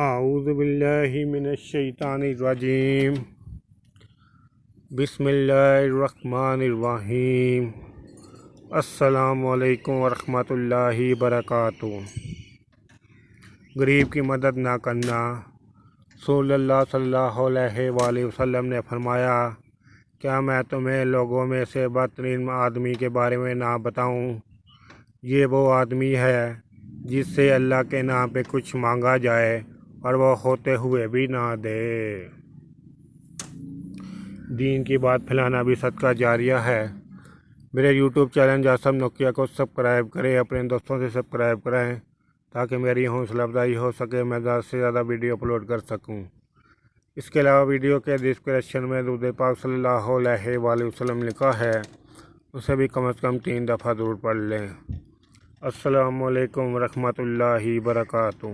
اعوذ باللہ من الشیطان الرجیم بسم اللہ الرحمن الرحیم السلام علیکم ورحمۃ اللہ وبرکاتہ۔ غریب کی مدد نہ کرنا۔ رسول اللہ صلی اللہ علیہ وآلہ وسلم نے فرمایا، کیا میں تمہیں لوگوں میں سے بدترین آدمی کے بارے میں نہ بتاؤں؟ یہ وہ آدمی ہے جس سے اللہ کے نام پہ کچھ مانگا جائے اور وہ ہوتے ہوئے بھی نہ دے۔ دین کی بات پھیلانا بھی صدقہ جاریہ ہے۔ میرے یوٹیوب چینل جاسم نوکیا کو سبسکرائب کریں، اپنے دوستوں سے سبسکرائب کریں تاکہ میری حوصلہ افزائی ہو سکے، میں زیادہ سے زیادہ ویڈیو اپلوڈ کر سکوں۔ اس کے علاوہ ویڈیو کے ڈسکرپشن میں درود پاک صلی اللہ علیہ وآلہ وسلم لکھا ہے، اسے بھی کم از کم 3 دفعہ ضرور پڑھ لیں۔ السلام علیکم ورحمۃ اللہ وبرکاتہ۔